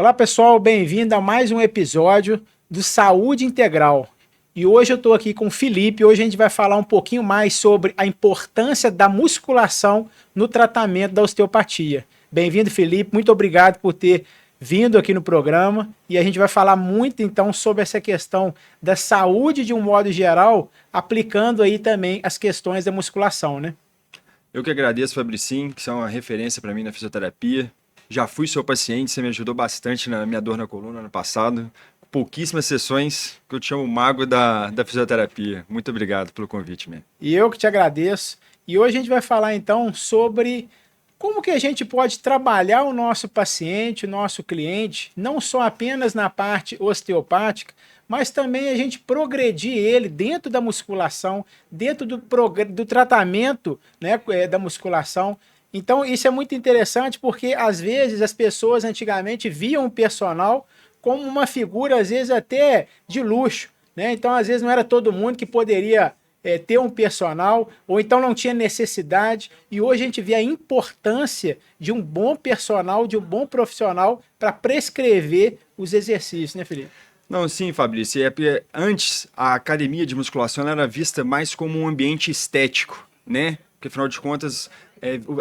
Olá pessoal, bem-vindo a mais um episódio do Saúde Integral. E hoje eu estou aqui com o Felipe. Hoje a gente vai falar um pouquinho mais sobre a importância da musculação no tratamento da osteopatia. Bem-vindo, Felipe. Muito obrigado por ter vindo aqui no programa. E a gente vai falar muito então sobre essa questão da saúde de um modo geral, aplicando aí também as questões da musculação, né? Eu que agradeço, Fabricim, que você é uma referência para mim na fisioterapia. Já fui seu paciente, você me ajudou bastante na minha dor na coluna ano passado. Pouquíssimas sessões, que eu te chamo o mago da fisioterapia. Muito obrigado pelo convite, man. E eu que te agradeço. E hoje a gente vai falar então sobre como que a gente pode trabalhar o nosso paciente, o nosso cliente, não só apenas na parte osteopática, mas também a gente progredir ele dentro da musculação, dentro do tratamento, né, da musculação. Então isso é muito interessante porque às vezes as pessoas antigamente viam o personal como uma figura às vezes até de luxo, né? Então às vezes não era todo mundo que poderia ter um personal, ou então não tinha necessidade, e hoje a gente vê a importância de um bom personal, de um bom profissional para prescrever os exercícios, né, Felipe? Não, sim, Fabrício. Porque antes a academia de musculação ela era vista mais como um ambiente estético, né? Porque afinal de contas,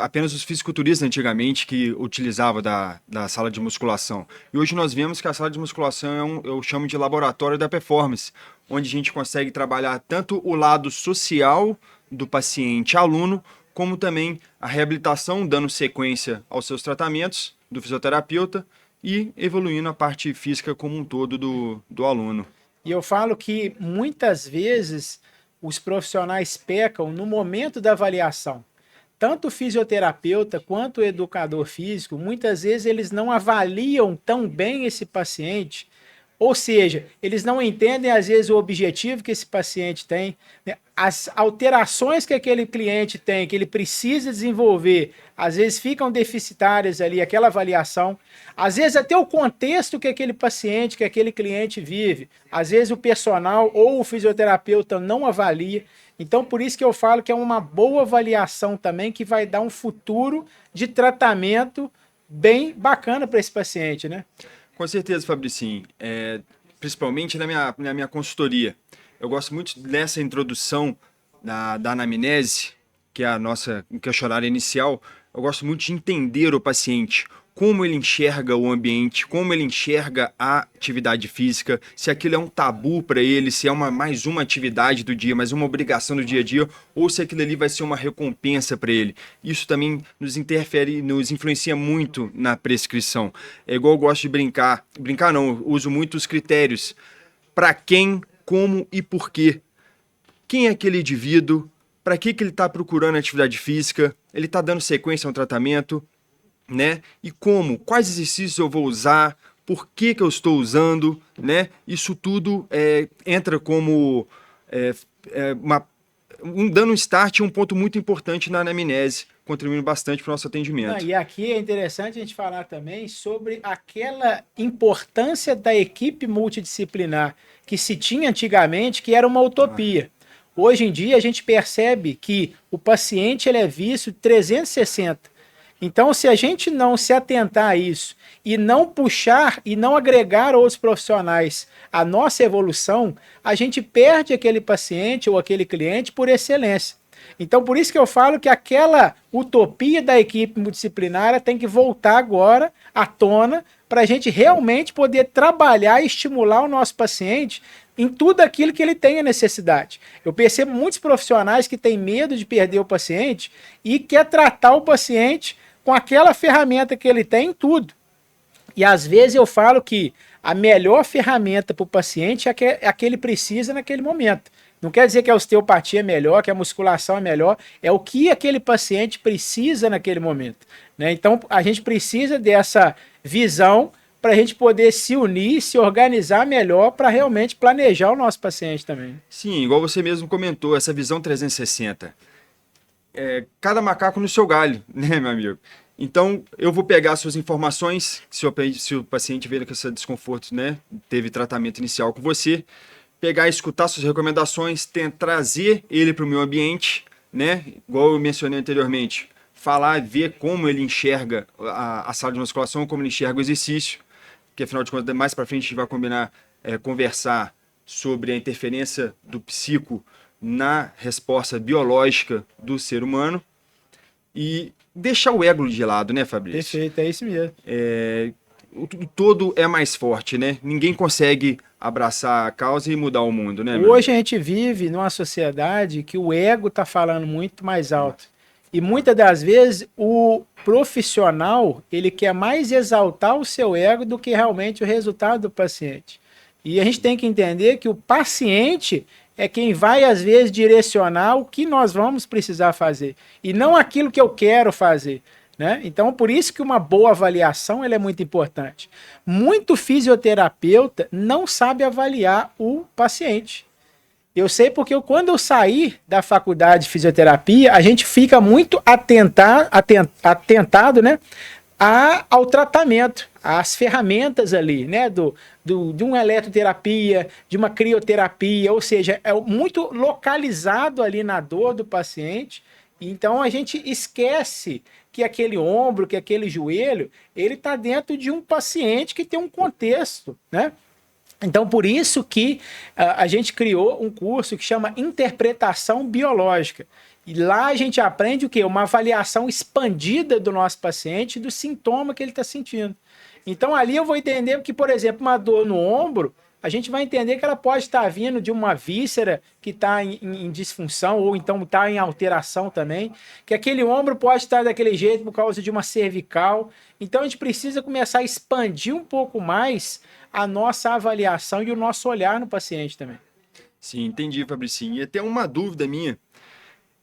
apenas os fisiculturistas antigamente que utilizavam da sala de musculação. E hoje nós vemos que a sala de musculação eu chamo de laboratório da performance, onde a gente consegue trabalhar tanto o lado social do paciente aluno, como também a reabilitação, dando sequência aos seus tratamentos do fisioterapeuta e evoluindo a parte física como um todo do aluno. E eu falo que muitas vezes os profissionais pecam no momento da avaliação. Tanto o fisioterapeuta quanto o educador físico, muitas vezes eles não avaliam tão bem esse paciente, ou seja, eles não entendem às vezes o objetivo que esse paciente tem, né? As alterações que aquele cliente tem, que ele precisa desenvolver, às vezes ficam deficitárias ali, aquela avaliação, às vezes até o contexto que aquele paciente, que aquele cliente vive, às vezes o personal ou o fisioterapeuta não avalia. Então, por isso que eu falo que é uma boa avaliação também que vai dar um futuro de tratamento bem bacana para esse paciente, né? Com certeza, Fabricinho. Principalmente na minha consultoria. Eu gosto muito dessa introdução da anamnese, que é a nossa questionário inicial. Eu gosto muito de entender o paciente, como ele enxerga o ambiente, como ele enxerga a atividade física, se aquilo é um tabu para ele, se é mais uma atividade do dia, mais uma obrigação do dia a dia, ou se aquilo ali vai ser uma recompensa para ele. Isso também nos interfere, nos influencia muito na prescrição. É igual eu gosto de brincar. Brincar não, eu uso muito os critérios. Para quem, como e por quê. Quem é aquele indivíduo? Para que ele está procurando atividade física? Ele está dando sequência a um tratamento? Né? E como? Quais exercícios eu vou usar? Por que eu estou usando? Né? Isso tudo entra como dando um start, um ponto muito importante na anamnese, contribuindo bastante para o nosso atendimento. E aqui é interessante a gente falar também sobre aquela importância da equipe multidisciplinar que se tinha antigamente, que era uma utopia. Hoje em dia a gente percebe que o paciente ele é visto 360. Então, se a gente não se atentar a isso e não puxar e não agregar outros profissionais à nossa evolução, a gente perde aquele paciente ou aquele cliente por excelência. Então, por isso que eu falo que aquela utopia da equipe multidisciplinar tem que voltar agora à tona para a gente realmente poder trabalhar e estimular o nosso paciente em tudo aquilo que ele tenha necessidade. Eu percebo muitos profissionais que têm medo de perder o paciente e quer tratar o paciente com aquela ferramenta que ele tem em tudo. E às vezes eu falo que a melhor ferramenta para o paciente é a que ele precisa naquele momento. Não quer dizer que a osteopatia é melhor, que a musculação é melhor, é o que aquele paciente precisa naquele momento, né? Então a gente precisa dessa visão para a gente poder se unir, se organizar melhor para realmente planejar o nosso paciente também. Sim, igual você mesmo comentou, essa visão 360. Cada macaco no seu galho, né, meu amigo? Então, eu vou pegar suas informações, se o paciente veio com esse desconforto, né, teve tratamento inicial com você, pegar e escutar suas recomendações, trazer ele para o meu ambiente, né, igual eu mencionei anteriormente, falar, ver como ele enxerga a sala de musculação, como ele enxerga o exercício, porque afinal de contas, mais para frente a gente vai conversar sobre a interferência do psico na resposta biológica do ser humano e deixar o ego de lado, né, Fabrício? Perfeito, é isso mesmo. O todo é mais forte, né? Ninguém consegue abraçar a causa e mudar o mundo, né? Hoje a gente vive numa sociedade que o ego está falando muito mais alto. E muitas das vezes o profissional ele quer mais exaltar o seu ego do que realmente o resultado do paciente. E a gente tem que entender que o paciente é quem vai, às vezes, direcionar o que nós vamos precisar fazer. E não aquilo que eu quero fazer. Né? Então, por isso que uma boa avaliação ela é muito importante. Muito fisioterapeuta não sabe avaliar o paciente. Eu sei porque quando eu saí da faculdade de fisioterapia, a gente fica muito atentado, né, ao tratamento, às ferramentas ali, né, de uma eletroterapia, de uma crioterapia, ou seja, é muito localizado ali na dor do paciente. Então a gente esquece que aquele ombro, que aquele joelho, ele está dentro de um paciente que tem um contexto, né? Então, por isso que a gente criou um curso que chama Interpretação Biológica. E lá a gente aprende o quê? Uma avaliação expandida do nosso paciente, do sintoma que ele está sentindo. Então, ali eu vou entender que, por exemplo, uma dor no ombro, a gente vai entender que ela pode estar vindo de uma víscera que está em disfunção ou então está em alteração também, que aquele ombro pode estar daquele jeito por causa de uma cervical. Então a gente precisa começar a expandir um pouco mais a nossa avaliação e o nosso olhar no paciente também. Sim, entendi, Fabricinho. E até uma dúvida minha.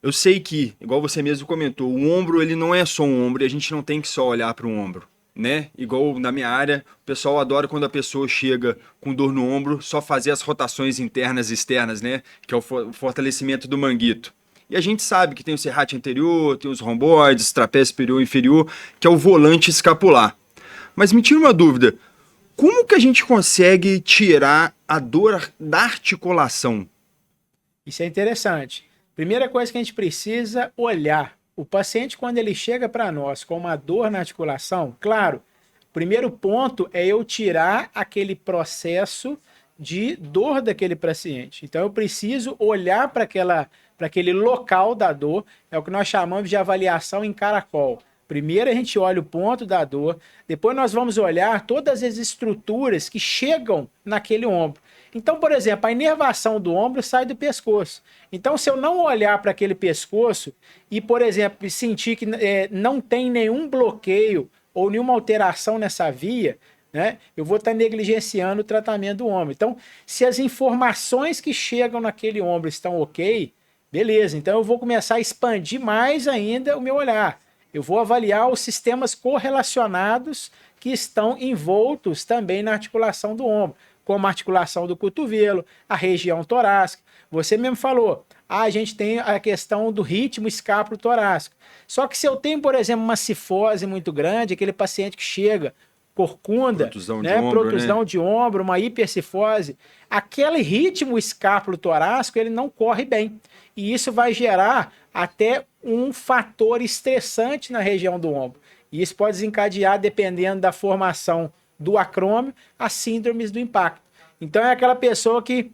Eu sei que, igual você mesmo comentou, o ombro ele não é só um ombro e a gente não tem que só olhar para o ombro. Né? Igual na minha área, o pessoal adora quando a pessoa chega com dor no ombro, só fazer as rotações internas e externas, né? Que é o fortalecimento do manguito. E a gente sabe que tem o serrate anterior, tem os romboides, trapézio superior e inferior, que é o volante escapular. Mas me tira uma dúvida, como que a gente consegue tirar a dor da articulação? Isso é interessante. Primeira coisa que a gente precisa olhar. O paciente, quando ele chega para nós com uma dor na articulação, claro, o primeiro ponto é eu tirar aquele processo de dor daquele paciente. Então, eu preciso olhar para aquele local da dor, é o que nós chamamos de avaliação em caracol. Primeiro a gente olha o ponto da dor, depois nós vamos olhar todas as estruturas que chegam naquele ombro. Então, por exemplo, a inervação do ombro sai do pescoço. Então, se eu não olhar para aquele pescoço e, por exemplo, sentir que não tem nenhum bloqueio ou nenhuma alteração nessa via, né, eu vou estar negligenciando o tratamento do ombro. Então, se as informações que chegam naquele ombro estão ok, beleza. Então, eu vou começar a expandir mais ainda o meu olhar. Eu vou avaliar os sistemas correlacionados que estão envoltos também na articulação do ombro, como a articulação do cotovelo, a região torácica. Você mesmo falou, a gente tem a questão do ritmo escápulo-torácico. Só que se eu tenho, por exemplo, uma cifose muito grande, aquele paciente que chega, corcunda, protusão, né, de ombro, protusão, né, de ombro, uma hipercifose, aquele ritmo escápulo-torácico, ele não corre bem. E isso vai gerar até um fator estressante na região do ombro. E isso pode desencadear, dependendo da formação do acrômio, as síndromes do impacto. Então é aquela pessoa que,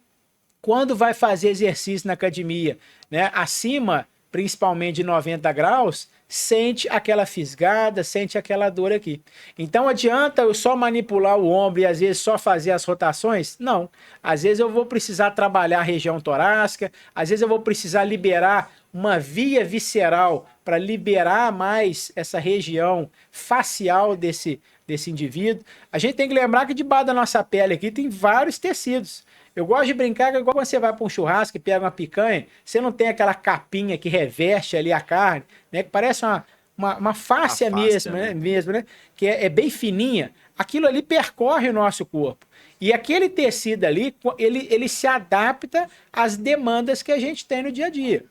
quando vai fazer exercício na academia, né, acima, principalmente de 90 graus, sente aquela fisgada, sente aquela dor aqui. Então adianta eu só manipular o ombro e às vezes só fazer as rotações? Não. Às vezes eu vou precisar trabalhar a região torácica, às vezes eu vou precisar liberar uma via visceral para liberar mais essa região facial desse indivíduo. A gente tem que lembrar que debaixo da nossa pele aqui tem vários tecidos. Eu gosto de brincar que igual quando você vai para um churrasco e pega uma picanha, você não tem aquela capinha que reveste ali a carne, né? Que parece uma fáscia mesmo, né? Que é bem fininha. Aquilo ali percorre o nosso corpo. E aquele tecido ali, ele se adapta às demandas que a gente tem no dia a dia.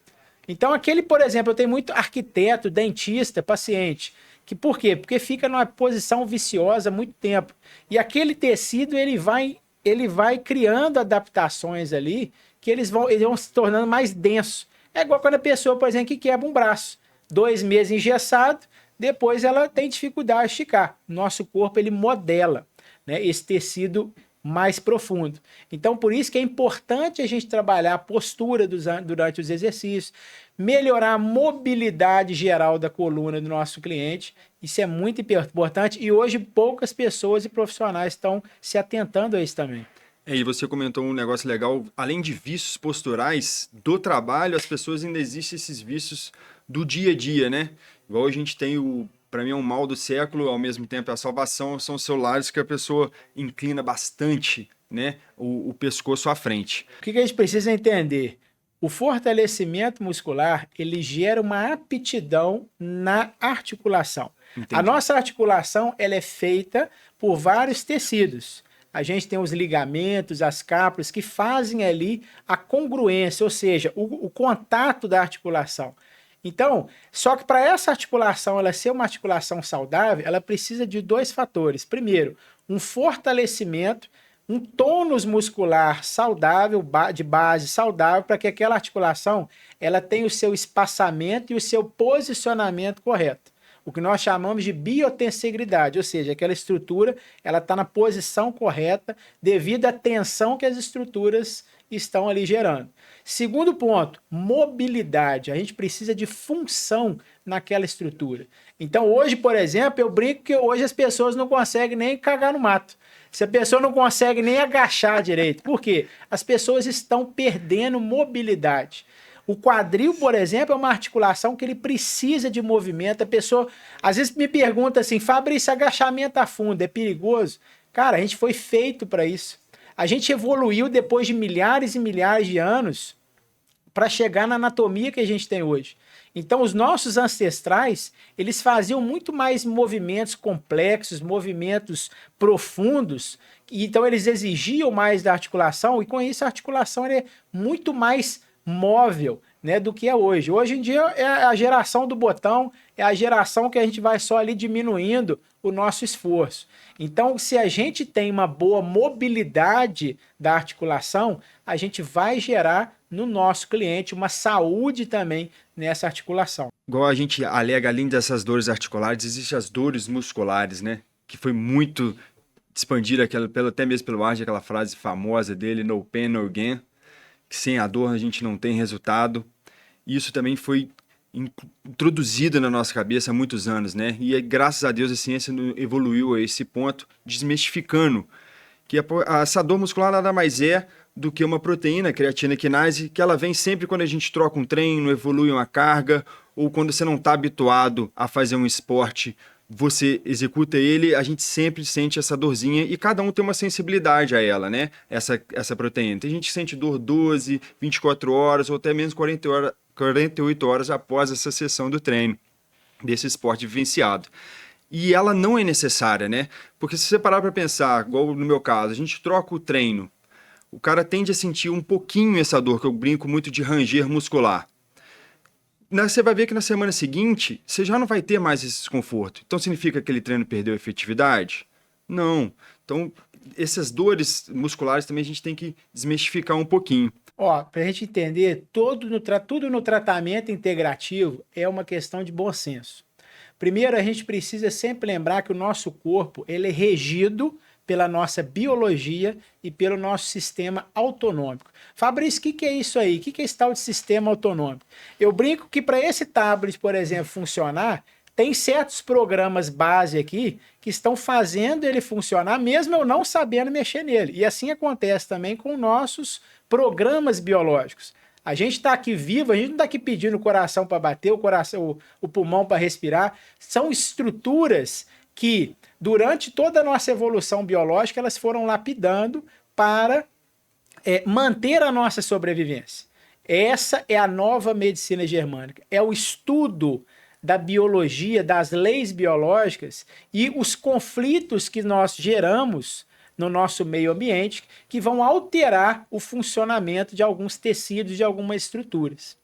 Então aquele, por exemplo, eu tenho muito arquiteto, dentista, paciente. Que por quê? Porque fica numa posição viciosa há muito tempo. E aquele tecido, ele vai criando adaptações ali, que eles vão se tornando mais densos. É igual quando a pessoa, por exemplo, que quebra um braço. 2 meses engessado, depois ela tem dificuldade de esticar. Nosso corpo, ele modela. né, esse tecido mais profundo. Então, por isso que é importante a gente trabalhar a postura durante os exercícios, melhorar a mobilidade geral da coluna do nosso cliente. Isso é muito importante e hoje poucas pessoas e profissionais estão se atentando a isso também. E você comentou um negócio legal, além de vícios posturais do trabalho, as pessoas ainda existem esses vícios do dia a dia, né? Igual a gente tem para mim é um mal do século, ao mesmo tempo é a salvação, são os celulares que a pessoa inclina bastante, né, o pescoço à frente. O que a gente precisa entender? O fortalecimento muscular, ele gera uma aptidão na articulação. Entendi. A nossa articulação, ela é feita por vários tecidos. A gente tem os ligamentos, as cápulas, que fazem ali a congruência, ou seja, o contato da articulação. Então, só que para essa articulação ela ser uma articulação saudável, ela precisa de dois fatores. Primeiro, um fortalecimento, um tônus muscular saudável, de base saudável, para que aquela articulação ela tenha o seu espaçamento e o seu posicionamento correto. O que nós chamamos de biotensegridade, ou seja, aquela estrutura ela está na posição correta devido à tensão que as estruturas estão ali gerando. Segundo ponto, mobilidade. A gente precisa de função naquela estrutura. Então hoje, por exemplo, eu brinco que hoje as pessoas não conseguem nem cagar no mato. Se a pessoa não consegue nem agachar direito. Por quê? As pessoas estão perdendo mobilidade. O quadril, por exemplo, é uma articulação que ele precisa de movimento. A pessoa, às vezes, me pergunta assim, Fabrício, agachamento a fundo é perigoso? Cara, a gente foi feito para isso. A gente evoluiu depois de milhares e milhares de anos para chegar na anatomia que a gente tem hoje. Então, os nossos ancestrais, eles faziam muito mais movimentos complexos, movimentos profundos, e então eles exigiam mais da articulação, e com isso a articulação é muito mais móvel, né, do que é hoje. Hoje em dia é a geração do botão, é a geração que a gente vai só ali diminuindo o nosso esforço. Então, se a gente tem uma boa mobilidade da articulação, a gente vai gerar no nosso cliente uma saúde também nessa articulação. Igual a gente alega, além dessas dores articulares, existem as dores musculares, né? Que foi muito expandida até mesmo pelo Arnold, aquela frase famosa dele, no pain, no gain, que sem a dor a gente não tem resultado. Isso também foi introduzido na nossa cabeça há muitos anos, né? E graças a Deus a ciência evoluiu a esse ponto, desmistificando que essa dor muscular nada mais é do que uma proteína, a creatina quinase, que ela vem sempre quando a gente troca um treino, evolui uma carga, ou quando você não está habituado a fazer um esporte, você executa ele, a gente sempre sente essa dorzinha e cada um tem uma sensibilidade a ela, né? Essa proteína. Tem gente que sente dor 12, 24 horas ou até mesmo 48 horas após essa sessão do treino, desse esporte vivenciado. E ela não é necessária, né? Porque se você parar para pensar, igual no meu caso, a gente troca o treino, o cara tende a sentir um pouquinho essa dor, que eu brinco muito de ranger muscular. Você vai ver que na semana seguinte, você já não vai ter mais esse desconforto. Então, significa que aquele treino perdeu efetividade? Não. Então, essas dores musculares também a gente tem que desmistificar um pouquinho. Ó, para a gente entender, tudo no tratamento integrativo é uma questão de bom senso. Primeiro, a gente precisa sempre lembrar que o nosso corpo ele é regido pela nossa biologia e pelo nosso sistema autonômico. Fabrício, o que é isso aí? O que é esse tal de sistema autonômico? Eu brinco que para esse tablet, por exemplo, funcionar, tem certos programas base aqui que estão fazendo ele funcionar, mesmo eu não sabendo mexer nele. E assim acontece também com nossos programas biológicos. A gente está aqui vivo, a gente não está aqui pedindo o coração para bater, o pulmão para respirar. São estruturas que, durante toda a nossa evolução biológica, elas foram lapidando para manter a nossa sobrevivência. Essa é a nova medicina germânica. É o estudo da biologia, das leis biológicas e os conflitos que nós geramos no nosso meio ambiente que vão alterar o funcionamento de alguns tecidos, de algumas estruturas.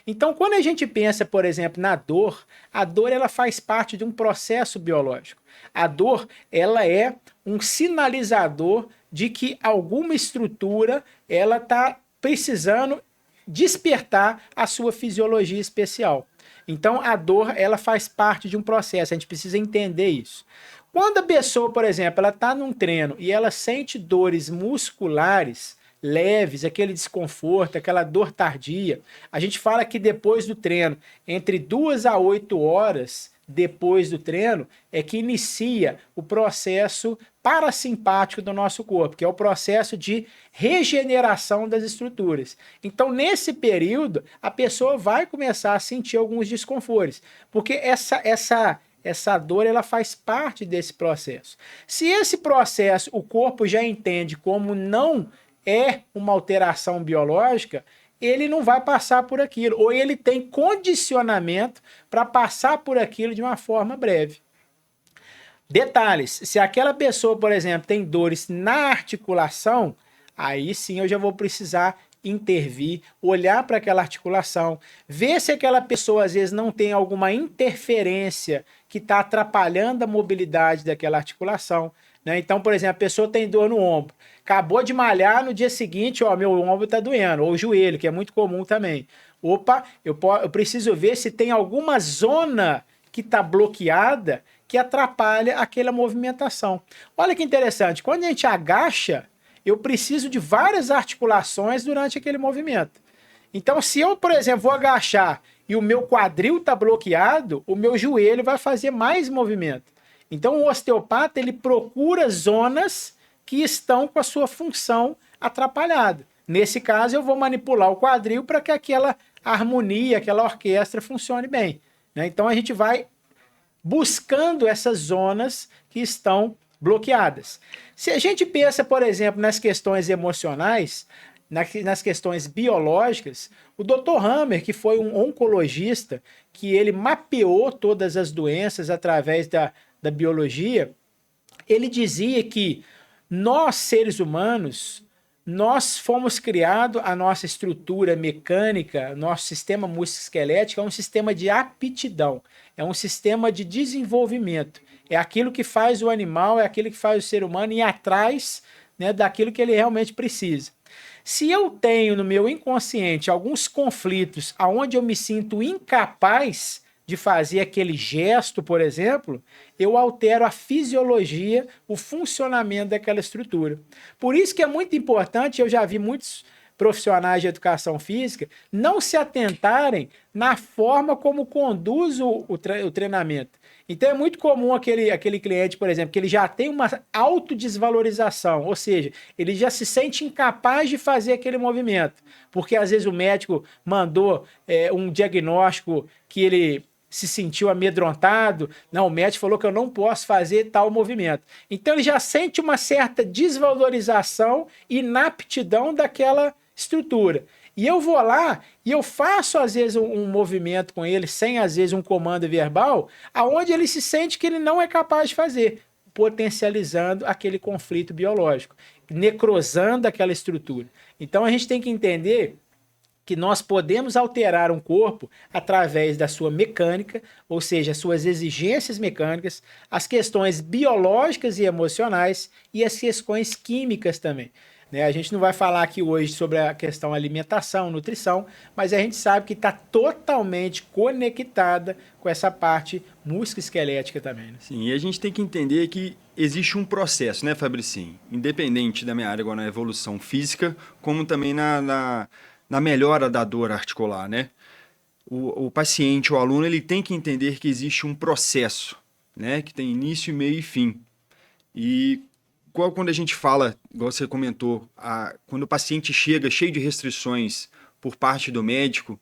Então, quando a gente pensa, por exemplo, na dor, a dor ela faz parte de um processo biológico. A dor ela é um sinalizador de que alguma estrutura ela está precisando despertar a sua fisiologia especial. Então, a dor ela faz parte de um processo, a gente precisa entender isso. Quando a pessoa, por exemplo, ela está num treino e ela sente dores musculares leves, aquele desconforto, aquela dor tardia, a gente fala que depois do treino, entre 2 a 8 horas depois do treino, é que inicia o processo parasimpático do nosso corpo, que é o processo de regeneração das estruturas. Então, nesse período, a pessoa vai começar a sentir alguns desconfortos, porque essa dor ela faz parte desse processo. Se esse processo o corpo já entende como não é uma alteração biológica, ele não vai passar por aquilo, ou ele tem condicionamento para passar por aquilo de uma forma breve. Detalhes, se aquela pessoa, por exemplo, tem dores na articulação, aí sim eu já vou precisar intervir, olhar para aquela articulação, ver se aquela pessoa às vezes não tem alguma interferência que está atrapalhando a mobilidade daquela articulação. Né? Então, por exemplo, a pessoa tem dor no ombro, acabou de malhar, no dia seguinte, ó, meu ombro está doendo, ou o joelho, que é muito comum também. Opa, eu preciso ver se tem alguma zona que está bloqueada que atrapalha aquela movimentação. Olha que interessante, quando a gente agacha, eu preciso de várias articulações durante aquele movimento. Então, se eu, por exemplo, vou agachar e o meu quadril está bloqueado, o meu joelho vai fazer mais movimento. Então, o osteopata ele procura zonas que estão com a sua função atrapalhada. Nesse caso, eu vou manipular o quadril para que aquela harmonia, aquela orquestra funcione bem. Né? Então, a gente vai buscando essas zonas que estão bloqueadas. Se a gente pensa, por exemplo, nas questões emocionais, nas questões biológicas, o Dr. Hammer, que foi um oncologista, que ele mapeou todas as doenças através da biologia, ele dizia que nós, seres humanos, nós fomos criados, a nossa estrutura mecânica, nosso sistema musculoesquelético é um sistema de aptidão, é um sistema de desenvolvimento. É aquilo que faz o animal, é aquilo que faz o ser humano ir atrás, né, daquilo que ele realmente precisa. Se eu tenho no meu inconsciente alguns conflitos onde eu me sinto incapaz de fazer aquele gesto, por exemplo, eu altero a fisiologia, o funcionamento daquela estrutura. Por isso que é muito importante, eu já vi muitos profissionais de educação física não se atentarem na forma como conduz o treinamento. Então é muito comum aquele cliente, por exemplo, que ele já tem uma autodesvalorização, ou seja, ele já se sente incapaz de fazer aquele movimento, porque às vezes o médico mandou um diagnóstico que ele se sentiu amedrontado, não, o médico falou que eu não posso fazer tal movimento. Então ele já sente uma certa desvalorização e inaptidão daquela estrutura. E eu vou lá e eu faço, às vezes, um movimento com ele, sem, às vezes, um comando verbal, aonde ele se sente que ele não é capaz de fazer, potencializando aquele conflito biológico, necrosando aquela estrutura. Então, a gente tem que entender que nós podemos alterar um corpo através da sua mecânica, ou seja, as suas exigências mecânicas, as questões biológicas e emocionais e as questões químicas também. Né? A gente não vai falar aqui hoje sobre a questão alimentação, nutrição, mas a gente sabe que está totalmente conectada com essa parte musculoesquelética também. Né? Sim, e a gente tem que entender que existe um processo, né, Fabricinho? Independente da minha área agora na evolução física, como também na melhora da dor articular, né? O paciente, o aluno, ele tem que entender que existe um processo, né? Que tem início, meio e fim. E quando a gente fala, igual você comentou, quando o paciente chega cheio de restrições por parte do médico,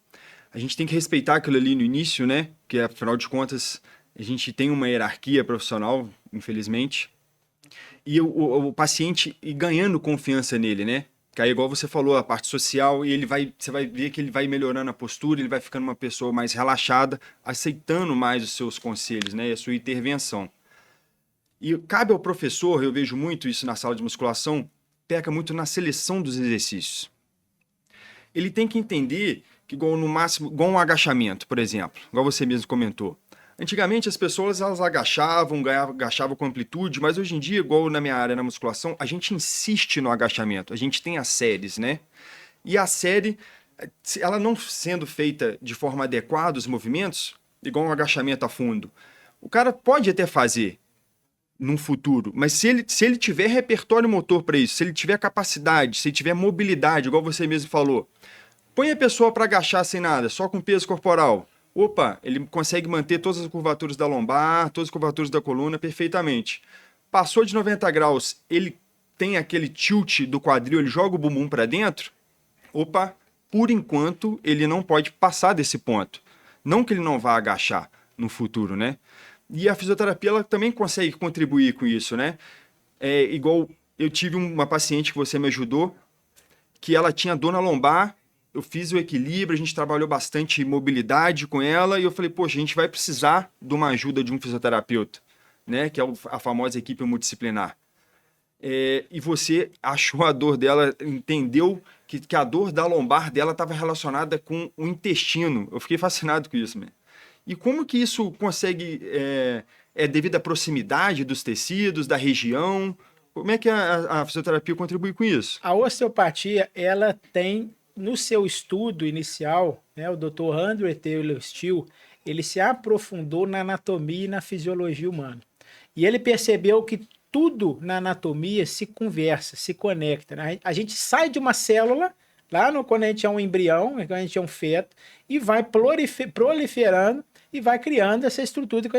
a gente tem que respeitar aquilo ali no início, né? Porque, afinal de contas, a gente tem uma hierarquia profissional, infelizmente. E o paciente ir ganhando confiança nele, né? Que aí, igual você falou, a parte social, e você vai ver que ele vai melhorando a postura, ele vai ficando uma pessoa mais relaxada, aceitando mais os seus conselhos, né, e a sua intervenção. E cabe ao professor, eu vejo muito isso na sala de musculação, peca muito na seleção dos exercícios. Ele tem que entender que, igual no máximo, igual um agachamento, por exemplo, igual você mesmo comentou. Antigamente as pessoas elas agachavam com amplitude, mas hoje em dia, igual na minha área na musculação, a gente insiste no agachamento. A gente tem as séries, né? E a série, ela não sendo feita de forma adequada, os movimentos, igual um agachamento a fundo, o cara pode até fazer, num futuro, mas se ele tiver repertório motor para isso, se ele tiver capacidade, se ele tiver mobilidade, igual você mesmo falou, põe a pessoa para agachar sem nada, só com peso corporal. Opa, ele consegue manter todas as curvaturas da lombar, todas as curvaturas da coluna perfeitamente. Passou de 90 graus, ele tem aquele tilt do quadril, ele joga o bumbum para dentro. Opa, por enquanto ele não pode passar desse ponto. Não que ele não vá agachar no futuro, né? E a fisioterapia ela também consegue contribuir com isso, né? É igual eu tive uma paciente que você me ajudou, que ela tinha dor na lombar, eu fiz o equilíbrio, a gente trabalhou bastante mobilidade com ela e eu falei, poxa, a gente vai precisar de uma ajuda de um fisioterapeuta, né? Que é a famosa equipe multidisciplinar. E você achou a dor dela, entendeu que a dor da lombar dela estava relacionada com o intestino. Eu fiquei fascinado com isso, man. E como que isso consegue, devido à proximidade dos tecidos, da região? Como é que a fisioterapia contribui com isso? A osteopatia, ela tem, no seu estudo inicial, né, o Dr. Andrew Taylor Still, ele se aprofundou na anatomia e na fisiologia humana. E ele percebeu que tudo na anatomia se conversa, se conecta, né? A gente sai de uma célula, quando a gente é um embrião, quando a gente é um feto, e vai proliferando e vai criando essa estrutura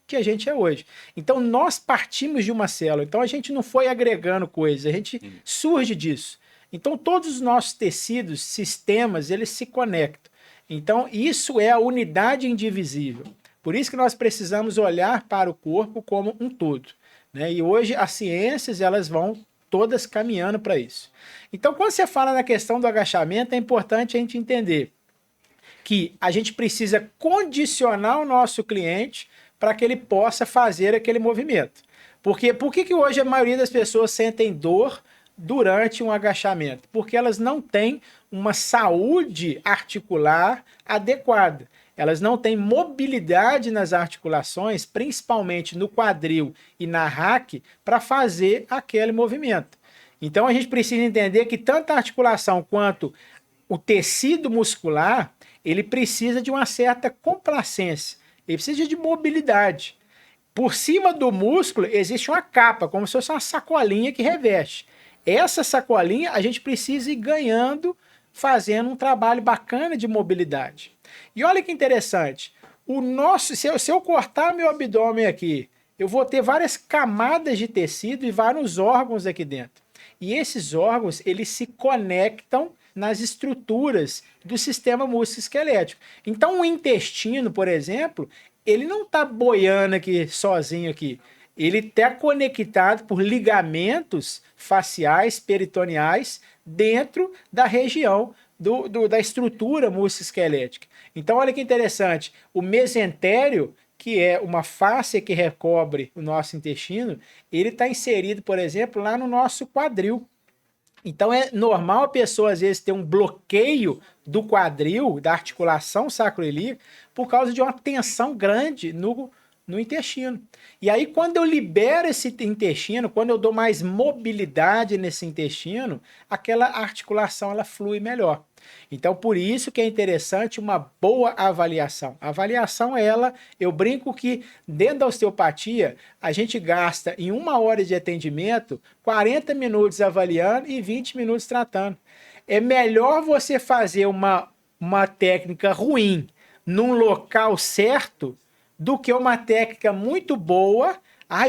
que a gente é hoje. Então, nós partimos de uma célula. Então, a gente não foi agregando coisas, a gente surge disso. Então, todos os nossos tecidos, sistemas, eles se conectam. Então, isso é a unidade indivisível. Por isso que nós precisamos olhar para o corpo como um todo, né? E hoje as ciências elas vão todas caminhando para isso. Então, quando você fala na questão do agachamento, é importante a gente entender que a gente precisa condicionar o nosso cliente para que ele possa fazer aquele movimento. Porque por que hoje a maioria das pessoas sentem dor durante um agachamento? Porque elas não têm uma saúde articular adequada. Elas não têm mobilidade nas articulações, principalmente no quadril e na raque, para fazer aquele movimento. Então a gente precisa entender que tanto a articulação quanto o tecido muscular, ele precisa de uma certa complacência, ele precisa de mobilidade. Por cima do músculo existe uma capa, como se fosse uma sacolinha que reveste. Essa sacolinha a gente precisa ir ganhando, fazendo um trabalho bacana de mobilidade. E olha que interessante, se eu cortar meu abdômen aqui, eu vou ter várias camadas de tecido e vários órgãos aqui dentro. E esses órgãos, eles se conectam nas estruturas do sistema músculo-esquelético. Então, o intestino, por exemplo, ele não está boiando aqui sozinho aqui. Ele está conectado por ligamentos faciais, peritoneais, dentro da região da estrutura músculo-esquelética. Então, olha que interessante, o mesentério, que é uma face que recobre o nosso intestino, ele está inserido, por exemplo, lá no nosso quadril. Então, é normal a pessoa, às vezes, ter um bloqueio do quadril, da articulação sacroiliaca, por causa de uma tensão grande no intestino. E aí, quando eu libero esse intestino, quando eu dou mais mobilidade nesse intestino, aquela articulação ela flui melhor. Então, por isso que é interessante uma boa avaliação. A avaliação, eu brinco que dentro da osteopatia, a gente gasta em 1 hora de atendimento 40 minutos avaliando e 20 minutos tratando. É melhor você fazer uma técnica ruim num local certo do que uma técnica muito boa,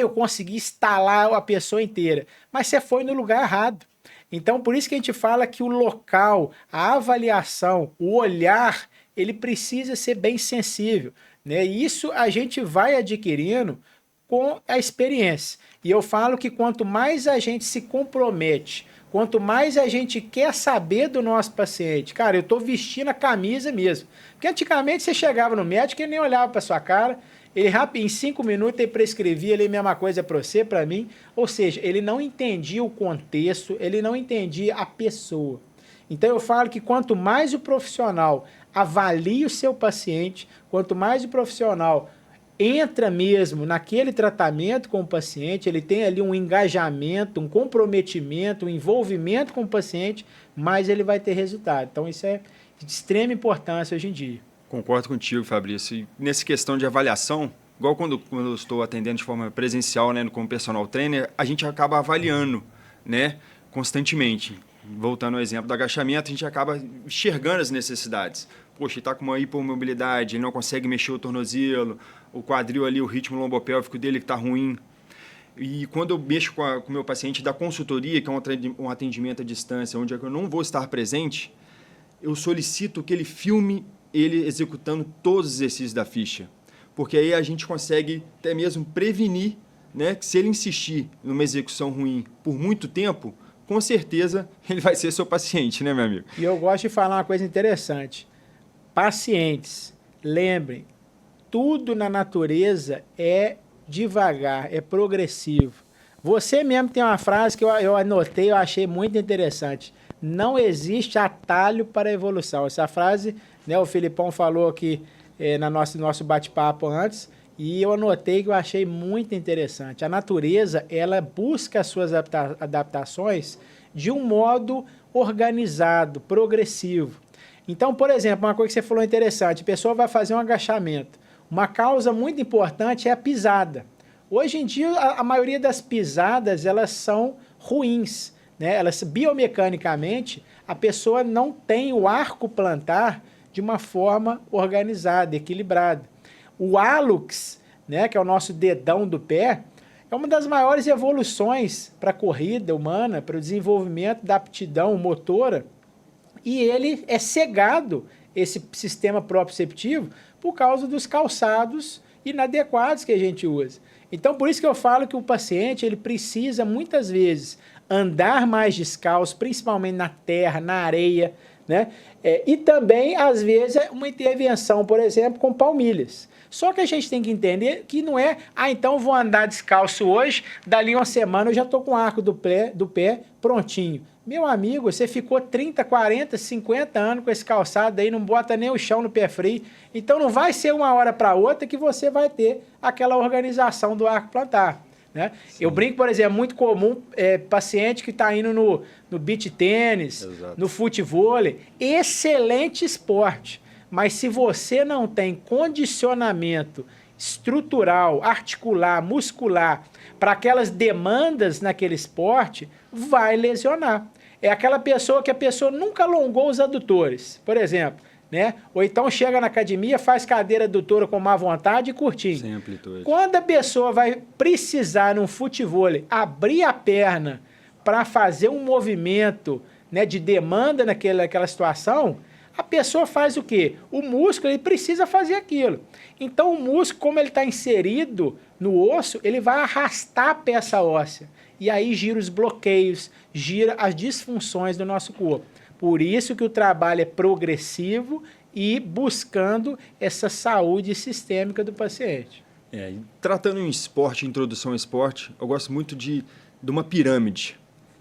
eu consegui instalar a pessoa inteira, mas você foi no lugar errado. Então, por isso que a gente fala que o local, a avaliação, o olhar, ele precisa ser bem sensível, né? E isso a gente vai adquirindo com a experiência. E eu falo que quanto mais a gente se compromete, quanto mais a gente quer saber do nosso paciente, cara, eu estou vestindo a camisa mesmo. Porque antigamente você chegava no médico e ele nem olhava para sua cara, ele em 5 minutos ele prescrevia a mesma coisa para você, para mim. Ou seja, ele não entendia o contexto, ele não entendia a pessoa. Então eu falo que quanto mais o profissional avalia o seu paciente, quanto mais o profissional entra mesmo naquele tratamento com o paciente, ele tem ali um engajamento, um comprometimento, um envolvimento com o paciente, mais ele vai ter resultado. Então isso é de extrema importância hoje em dia. Concordo contigo, Fabrício. E nessa questão de avaliação, igual quando eu estou atendendo de forma presencial, né, como personal trainer, a gente acaba avaliando, né, constantemente. Voltando ao exemplo do agachamento, a gente acaba enxergando as necessidades. Poxa, ele está com uma hipomobilidade, ele não consegue mexer o tornozelo, o quadril ali, o ritmo lombopélvico dele que está ruim. E quando eu mexo com o meu paciente da consultoria, que é um atendimento à distância, onde eu não vou estar presente, eu solicito que ele filme ele executando todos os exercícios da ficha. Porque aí a gente consegue até mesmo prevenir, né, que se ele insistir numa execução ruim por muito tempo, com certeza ele vai ser seu paciente, né, meu amigo? E eu gosto de falar uma coisa interessante. Pacientes, lembrem, tudo na natureza é devagar, é progressivo. Você mesmo tem uma frase que eu anotei, eu achei muito interessante. Não existe atalho para a evolução. Essa frase, né, o Filipão falou aqui no nosso bate-papo antes, e eu anotei que eu achei muito interessante. A natureza, ela busca as suas adaptações de um modo organizado, progressivo. Então, por exemplo, uma coisa que você falou interessante, a pessoa vai fazer um agachamento. Uma causa muito importante é a pisada. Hoje em dia, a maioria das pisadas, elas são ruins, né? Elas, biomecanicamente, a pessoa não tem o arco plantar de uma forma organizada, equilibrada. O hálux, né, que é o nosso dedão do pé, é uma das maiores evoluções para a corrida humana, para o desenvolvimento da aptidão motora, e ele é cegado, esse sistema proprioceptivo, por causa dos calçados inadequados que a gente usa. Então, por isso que eu falo que o paciente ele precisa, muitas vezes, andar mais descalço, principalmente na terra, na areia, né? E também, às vezes, uma intervenção, por exemplo, com palmilhas. Só que a gente tem que entender que não é, então vou andar descalço hoje, dali uma semana eu já estou com o arco do pé prontinho. Meu amigo, você ficou 30, 40, 50 anos com esse calçado aí, não bota nem o chão no pé frio. Então não vai ser uma hora para outra que você vai ter aquela organização do arco plantar. Né? Eu brinco, por exemplo, é muito comum paciente que está indo no beach tênis, no futevôlei, excelente esporte. Mas se você não tem condicionamento estrutural, articular, muscular, para aquelas demandas naquele esporte, vai lesionar. É aquela pessoa que a pessoa nunca alongou os adutores, por exemplo, né? Ou então chega na academia, faz cadeira adutora com má vontade e curtinho. Sem amplitude. Quando a pessoa vai precisar, num futevôlei, abrir a perna para fazer um movimento, né, de demanda naquela situação, a pessoa faz o quê? O músculo ele precisa fazer aquilo. Então o músculo, como ele está inserido no osso, ele vai arrastar a peça óssea. E aí gira os bloqueios, gira as disfunções do nosso corpo. Por isso que o trabalho é progressivo e buscando essa saúde sistêmica do paciente. Tratando em esporte, introdução ao esporte, eu gosto muito de uma pirâmide.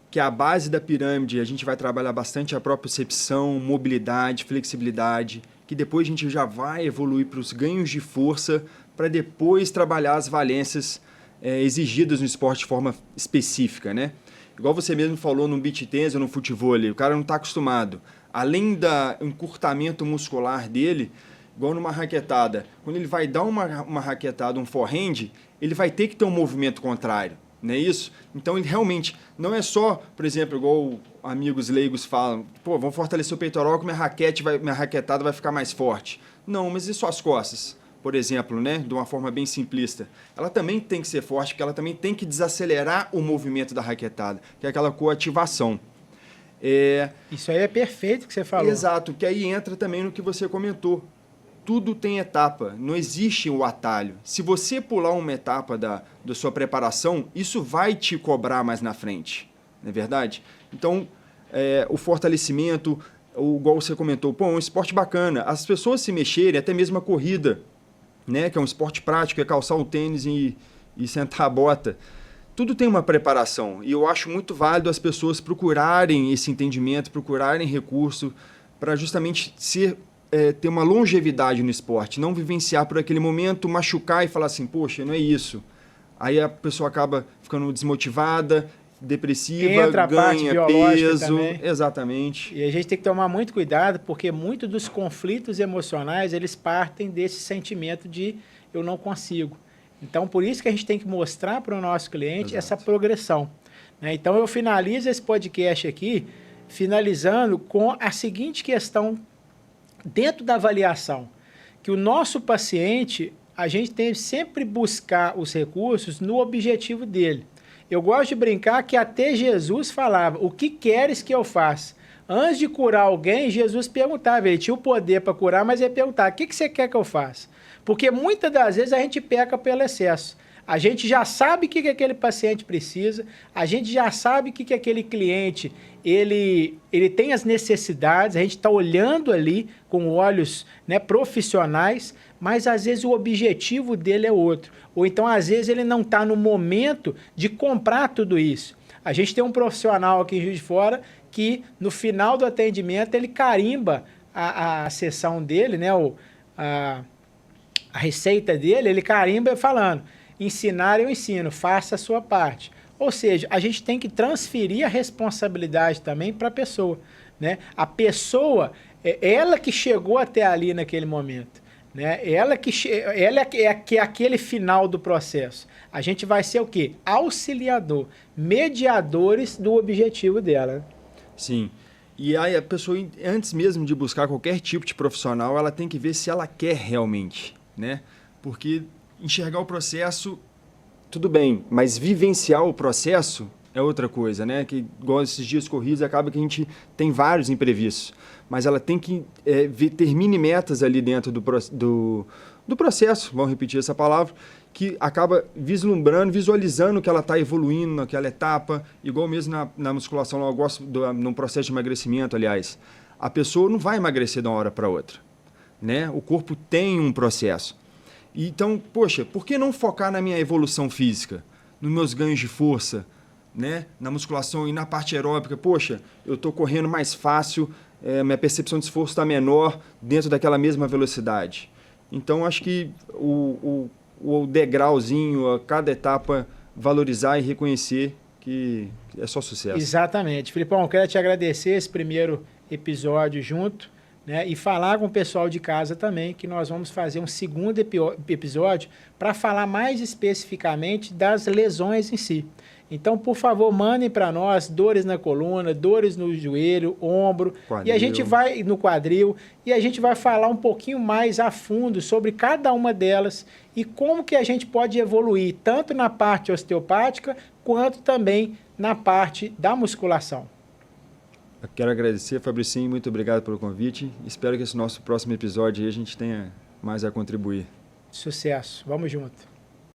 Que é a base da pirâmide, a gente vai trabalhar bastante a propriocepção, mobilidade, flexibilidade, que depois a gente já vai evoluir para os ganhos de força, para depois trabalhar as valências exigidas no esporte de forma específica, né? Igual você mesmo falou no beach tennis ou no futevôlei, o cara não está acostumado. Além do encurtamento muscular dele, igual numa raquetada, quando ele vai dar uma raquetada, um forehand, ele vai ter que ter um movimento contrário. Não é isso? Então, ele realmente não é só, por exemplo, igual amigos leigos falam, pô, vamos fortalecer o peitoral que minha raquetada vai ficar mais forte. Não, mas e suas costas? Por exemplo, né, de uma forma bem simplista. Ela também tem que ser forte, porque ela também tem que desacelerar o movimento da raquetada, que é aquela coativação. Isso aí é perfeito que você falou. Exato, que aí entra também no que você comentou. Tudo tem etapa, não existe o atalho. Se você pular uma etapa da sua preparação, isso vai te cobrar mais na frente, não é verdade? Então, o fortalecimento, igual você comentou, pô, é um esporte bacana. As pessoas se mexerem, até mesmo a corrida, né, que é um esporte prático, é calçar o tênis e sentar a bota. Tudo tem uma preparação e eu acho muito válido as pessoas procurarem esse entendimento, procurarem recurso para justamente ter uma longevidade no esporte, não vivenciar por aquele momento, machucar e falar assim, poxa, não é isso. Aí a pessoa acaba ficando desmotivada, depressiva, ganha peso. Também. Exatamente. E a gente tem que tomar muito cuidado, porque muito dos conflitos emocionais, eles partem desse sentimento de eu não consigo. Então, por isso que a gente tem que mostrar para o nosso cliente essa progressão, né? Então, eu finalizo esse podcast aqui, finalizando com a seguinte questão dentro da avaliação, que o nosso paciente, a gente tem que sempre buscar os recursos no objetivo dele. Eu gosto de brincar que até Jesus falava, o que queres que eu faça? Antes de curar alguém, Jesus perguntava, ele tinha o poder para curar, mas ele perguntava, o que você quer que eu faça? Porque muitas das vezes a gente peca pelo excesso. A gente já sabe o que aquele paciente precisa, a gente já sabe o que aquele cliente ele tem as necessidades, a gente está olhando ali com olhos, né, profissionais, mas às vezes o objetivo dele é outro. Ou então, às vezes, ele não está no momento de comprar tudo isso. A gente tem um profissional aqui em Juiz de Fora que, no final do atendimento, ele carimba a sessão dele, né, a receita dele, ele carimba falando, ensinar eu ensino, faça a sua parte. Ou seja, a gente tem que transferir a responsabilidade também para a pessoa, né? A pessoa, ela que chegou até ali naquele momento, né? Ela é aquele final do processo. A gente vai ser o quê? Auxiliador, mediadores do objetivo dela. Sim. E aí a pessoa, antes mesmo de buscar qualquer tipo de profissional, ela tem que ver se ela quer realmente, né? Porque enxergar o processo, tudo bem, mas vivenciar o processo é outra coisa, né? Que igual esses dias corridos, acaba que a gente tem vários imprevistos. Mas ela tem que ter mini metas ali dentro do processo, vamos repetir essa palavra, que acaba vislumbrando, visualizando que ela está evoluindo naquela etapa, igual mesmo na musculação, eu gosto num processo de emagrecimento, aliás. A pessoa não vai emagrecer de uma hora para outra, né? O corpo tem um processo. Então, poxa, por que não focar na minha evolução física, nos meus ganhos de força, né? Na musculação e na parte aeróbica? Poxa, eu estou correndo mais fácil, minha percepção de esforço está menor dentro daquela mesma velocidade. Então, acho que o degrauzinho, a cada etapa, valorizar e reconhecer que é só sucesso. Exatamente. Filipão, eu quero te agradecer esse primeiro episódio junto, né? E falar com o pessoal de casa também, que nós vamos fazer um segundo episódio para falar mais especificamente das lesões em si. Então, por favor, mandem para nós dores na coluna, dores no joelho, ombro, quadril. E a gente vai no quadril, e a gente vai falar um pouquinho mais a fundo sobre cada uma delas e como que a gente pode evoluir, tanto na parte osteopática, quanto também na parte da musculação. Eu quero agradecer, Fabricinho, muito obrigado pelo convite. Espero que esse nosso próximo episódio aí a gente tenha mais a contribuir. Sucesso, vamos junto.